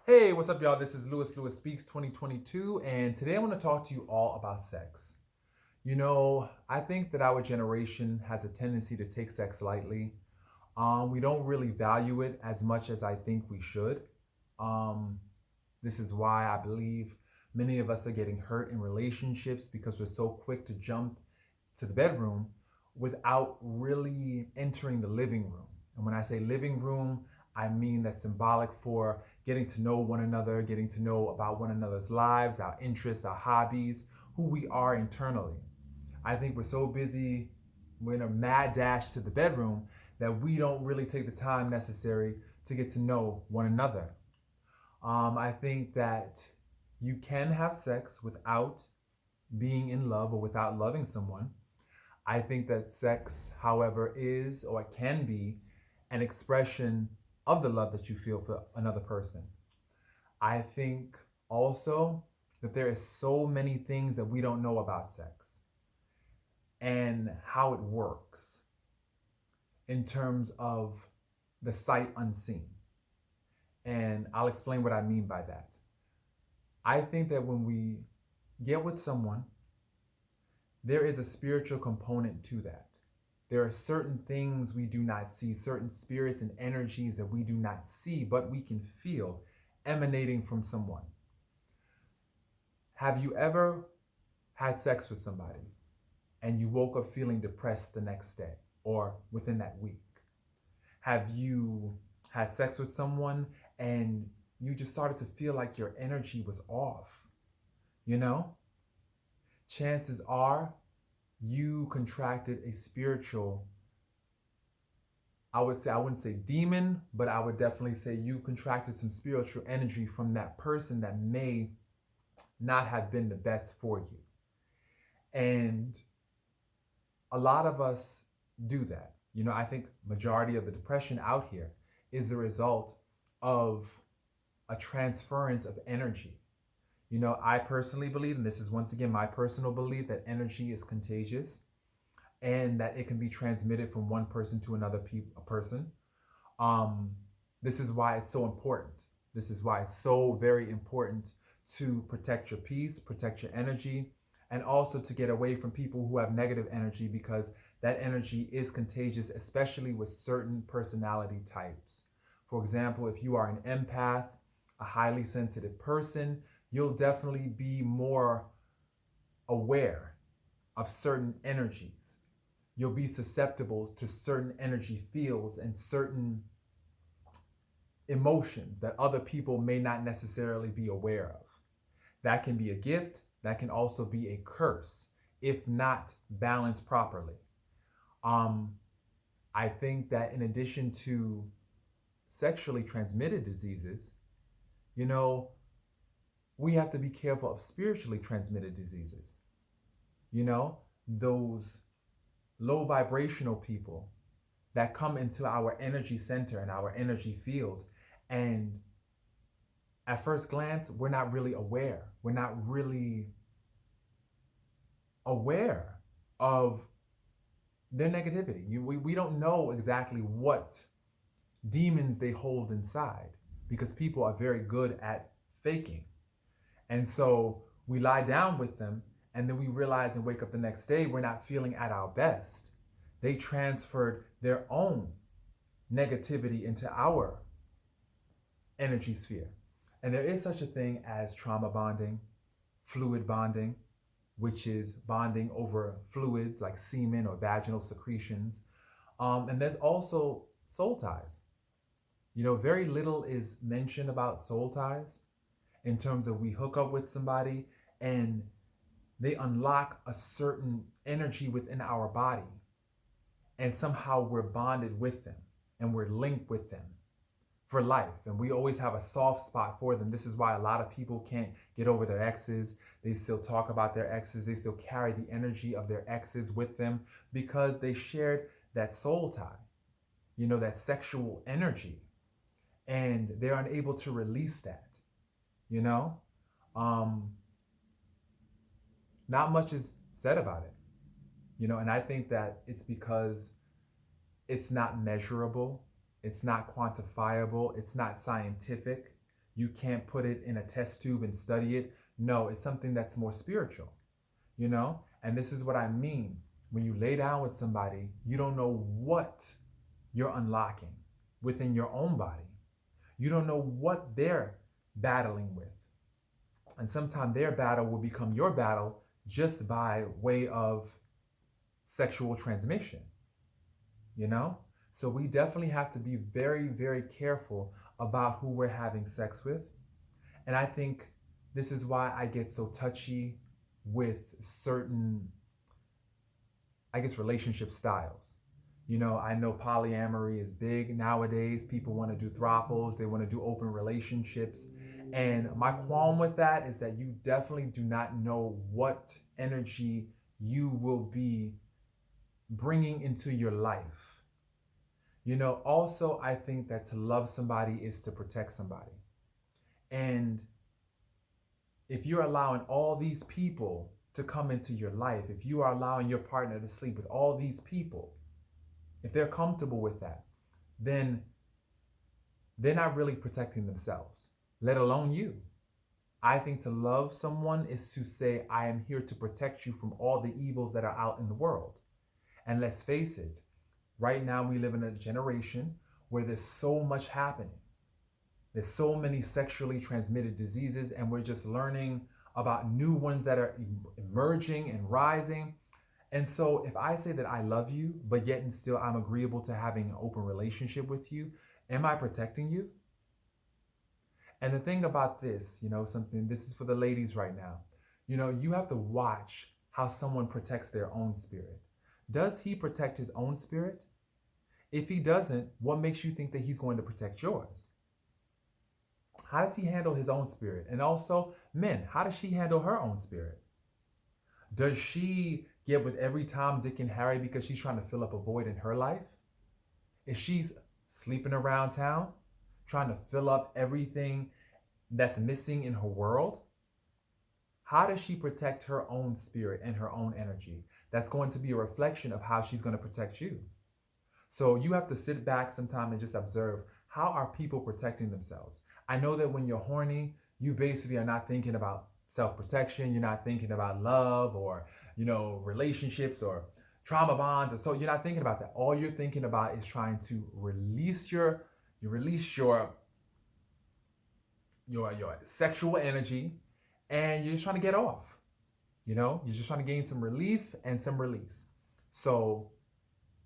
Hey, what's up, y'all? This is Lewis Speaks 2022, and today I want to talk to you all about sex. I think that our generation has a tendency to take sex lightly. We don't really value it as much as I think we should. Um, this is why I believe many of us are getting hurt in relationships because we're so quick to jump to the bedroom without really entering the living room. And when I say living room, I mean that's symbolic for getting to know one another, getting to know about one another's lives, our interests, our hobbies, who we are internally. I think we're so busy, we're in a mad dash to the bedroom that we don't really take the time necessary to get to know one another. I think that you can have sex without being in love or without loving someone. I think that sex, however, is or it can be an expression of the love that you feel for another person. I think also that there is so many things that we don't know about sex and how it works in terms of the sight unseen. And I'll explain what I mean by that. I think that when we get with someone, there is a spiritual component to that. There are certain things we do not see, certain spirits and energies that we do not see, but we can feel emanating from someone. Have you ever had sex with somebody and you woke up feeling depressed the next day or within that week? Have you had sex with someone and you just started to feel like your energy was off? You know, chances are you contracted a spiritual, I wouldn't say demon, but I would definitely say you contracted some spiritual energy from that person that may not have been the best for you. And a lot of us do that. I think majority of the depression out here is the result of a transference of energy. I personally believe, and this is once again my personal belief, that energy is contagious and that it can be transmitted from one person to another person. Um, this is why it's so important. This is why it's so very important to protect your peace, protect your energy, and also to get away from people who have negative energy because that energy is contagious, especially with certain personality types. For example, if you are an empath, a highly sensitive person, you'll definitely be more aware of certain energies. You'll be susceptible to certain energy fields and certain emotions that other people may not necessarily be aware of. That can be a gift, that can also be a curse if not balanced properly. Um, I think that in addition to sexually transmitted diseases, you know, we have to be careful of spiritually transmitted diseases. Those low vibrational people that come into our energy center and our energy field. And at first glance, we're not really aware. We're not really aware of their negativity. We don't know exactly what demons they hold inside because people are very good at faking. And so we lie down with them and then we realize and wake up the next day, we're not feeling at our best. They transferred their own negativity into our energy sphere. And there is such a thing as trauma bonding, fluid bonding, which is bonding over fluids like semen or vaginal secretions. And there's also soul ties. Very little is mentioned about soul ties in terms of we hook up with somebody and they unlock a certain energy within our body. And somehow we're bonded with them and we're linked with them for life. And we always have a soft spot for them. This is why a lot of people can't get over their exes. They still talk about their exes. They still carry the energy of their exes with them because they shared that soul tie, that sexual energy. And they're unable to release that, you know? Um, Not much is said about it, and I think that it's because it's not measurable, it's not quantifiable, it's not scientific. You can't put it in a test tube and study it. No, it's something that's more spiritual, you know? And this is what I mean. When you lay down with somebody, you don't know what you're unlocking within your own body. You don't know what they're battling with. And sometimes their battle will become your battle just by way of sexual transmission, you know? So we definitely have to be very, very careful about who we're having sex with. And I think this is why I get so touchy with certain, I guess, relationship styles. You know, I know polyamory is big nowadays. People want to do throuples, they want to do open relationships. And my qualm with that is that you definitely do not know what energy you will be bringing into your life. You know, also, I think that to love somebody is to protect somebody. And if you're allowing all these people to come into your life, if you are allowing your partner to sleep with all these people, if they're comfortable with that, then they're not really protecting themselves, let alone you. I think to love someone is to say, I am here to protect you from all the evils that are out in the world. And let's face it, right now we live in a generation where there's so much happening. There's so many sexually transmitted diseases, and we're just learning about new ones that are emerging and rising. And so if I say that I love you, but yet and still I'm agreeable to having an open relationship with you, am I protecting you? And the thing about this, you know, something, this is for the ladies right now. You know, you have to watch how someone protects their own spirit. Does he protect his own spirit? If he doesn't, what makes you think that he's going to protect yours? How does he handle his own spirit? And also, men, how does she handle her own spirit? Does she get with every Tom, Dick, and Harry because she's trying to fill up a void in her life? Is she sleeping around town, trying to fill up everything that's missing in her world? How does she protect her own spirit and her own energy? That's going to be a reflection of how she's going to protect you. So you have to sit back sometime and just observe, how are people protecting themselves? I know that when you're horny, you basically are not thinking about self-protection. You're not thinking about love or, you know, relationships or trauma bonds. And so you're not thinking about that. All you're thinking about is trying to release your sexual energy, and you're just trying to get off. You know, you're just trying to gain some relief and some release. So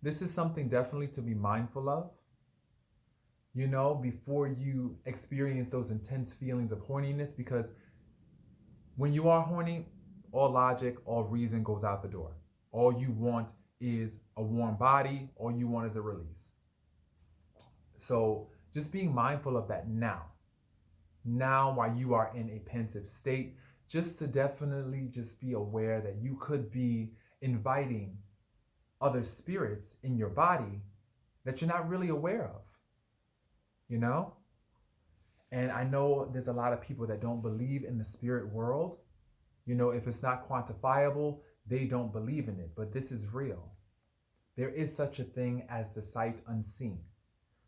this is something definitely to be mindful of, you know, before you experience those intense feelings of horniness, because when you are horny, all logic, all reason goes out the door. All you want is a warm body, all you want is a release. So just being mindful of that now while you are in a pensive state, just to definitely just be aware that you could be inviting other spirits in your body that you're not really aware of, you know? And I know there's a lot of people that don't believe in the spirit world. You know, if it's not quantifiable, they don't believe in it, but this is real. There is such a thing as the sight unseen.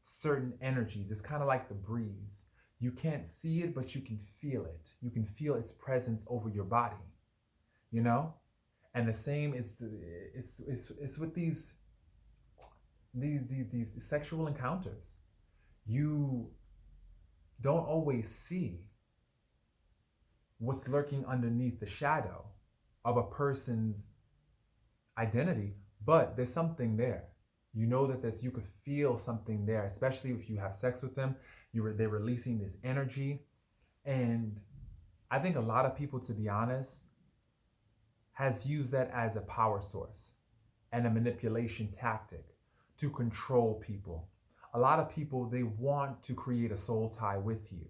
Certain energies, it's kind of like the breeze. You can't see it, but you can feel it. You can feel its presence over your body, you know? And the same is it's with these sexual encounters. You don't always see what's lurking underneath the shadow of a person's identity, but there's something there. You know that you could feel something there, especially if you have sex with them. They're releasing this energy. And I think a lot of people, to be honest, has used that as a power source and a manipulation tactic to control people. A lot of people, they want to create a soul tie with you.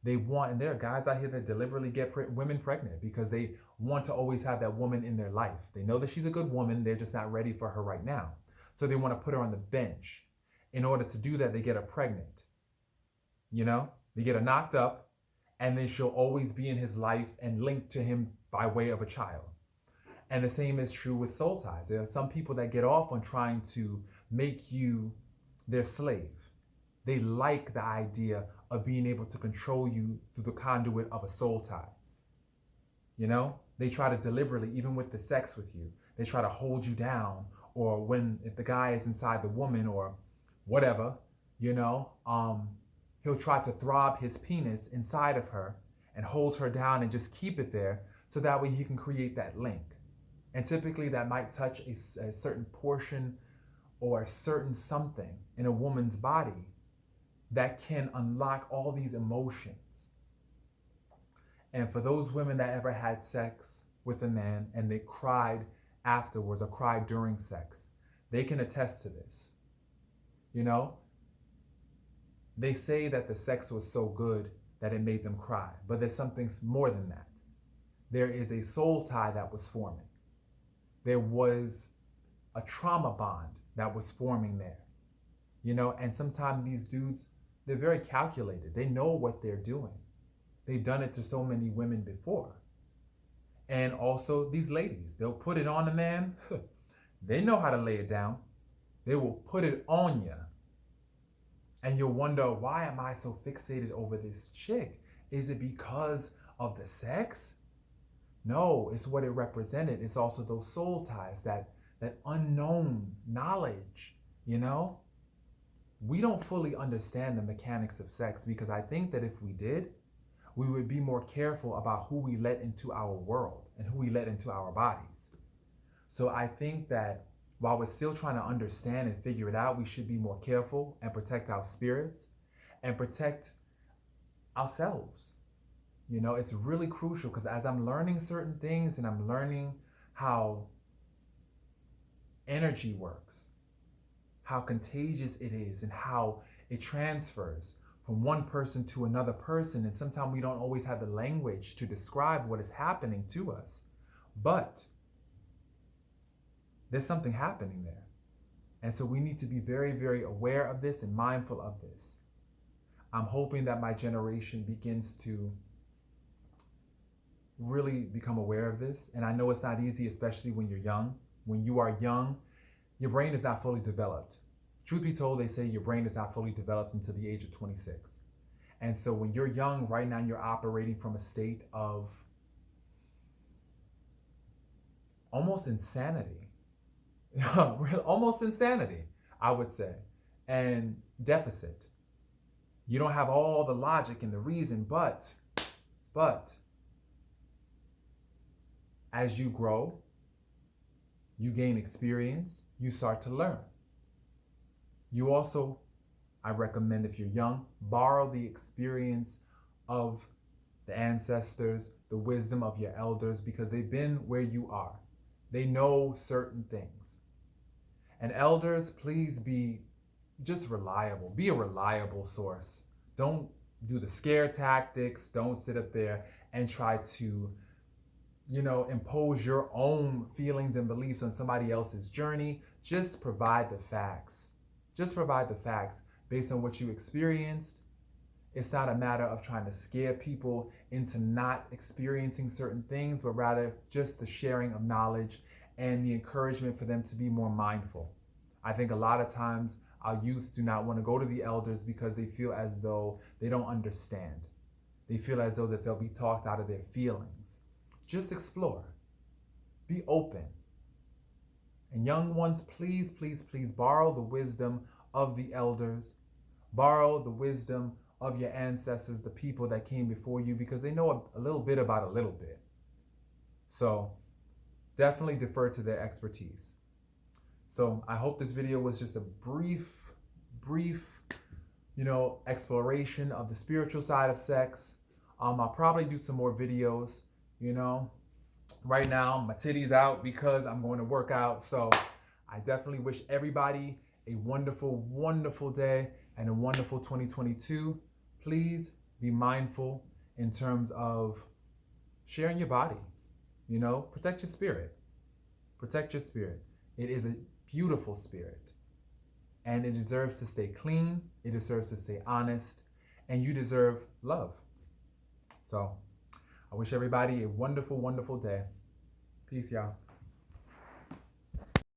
They want, and there are guys out here that deliberately get women pregnant because they want to always have that woman in their life. They know that she's a good woman, they're just not ready for her right now. So they want to put her on the bench. In order to do that, they get her pregnant. You know, they get her knocked up, and then she'll always be in his life and linked to him by way of a child. And the same is true with soul ties. There are some people that get off on trying to make you their slave. They like the idea of being able to control you through the conduit of a soul tie. You know, they try to deliberately, even with the sex with you, they try to hold you down. Or if the guy is inside the woman or whatever, you know, he'll try to throb his penis inside of her and hold her down and just keep it there so that way he can create that link. And typically that might touch a certain portion or a certain something in a woman's body that can unlock all these emotions. And for those women that ever had sex with a man and they cried afterwards or cried during sex, they can attest to this. You know, they say that the sex was so good that it made them cry, but there's something more than that. There is a soul tie that was forming. There was a trauma bond that was forming there. You know, and sometimes these dudes, they're very calculated. They know what they're doing. They've done it to so many women before. And also these ladies, they'll put it on a man. They know how to lay it down. They will put it on you. And you'll wonder, why am I so fixated over this chick? Is it because of the sex? No, it's what it represented. It's also those soul ties, that unknown knowledge, you know? We don't fully understand the mechanics of sex, because I think that if we did, we would be more careful about who we let into our world and who we let into our bodies. So I think that while we're still trying to understand and figure it out, we should be more careful and protect our spirits and protect ourselves. You know, it's really crucial, because as I'm learning certain things and I'm learning how energy works, how contagious it is, and how it transfers from one person to another person. And sometimes we don't always have the language to describe what is happening to us, but there's something happening there. And so we need to be very, very aware of this and mindful of this. I'm hoping that my generation begins to really become aware of this. And I know it's not easy, especially when you're young. When you are young, your brain is not fully developed. Truth be told, they say your brain is not fully developed until the age of 26. And so when you're young, right now, you're operating from a state of almost insanity. Almost insanity, I would say, and deficit. You don't have all the logic and the reason, but as you grow, you gain experience, you start to learn. You also, I recommend, if you're young, borrow the experience of the ancestors, the wisdom of your elders, because they've been where you are. They know certain things. And elders, please be just reliable. Be a reliable source. Don't do the scare tactics. Don't sit up there and try to, impose your own feelings and beliefs on somebody else's journey. Just provide the facts. Just provide the facts based on what you experienced. It's not a matter of trying to scare people into not experiencing certain things, but rather just the sharing of knowledge and the encouragement for them to be more mindful. I think a lot of times our youth do not want to go to the elders because they feel as though they don't understand. They feel as though that they'll be talked out of their feelings. Just explore. Be open. And young ones, please, please, please borrow the wisdom of the elders. Borrow the wisdom of your ancestors, the people that came before you, because they know a little bit about a little bit. So definitely defer to their expertise. So I hope this video was just a brief, exploration of the spiritual side of sex. I'll probably do some more videos, Right now, my titty's out because I'm going to work out. So I definitely wish everybody a wonderful, wonderful day and a wonderful 2022. Please be mindful in terms of sharing your body. Protect your spirit. Protect your spirit. It is a beautiful spirit, and it deserves to stay clean. It deserves to stay honest, and you deserve love. So I wish everybody a wonderful, wonderful day. Peace, y'all.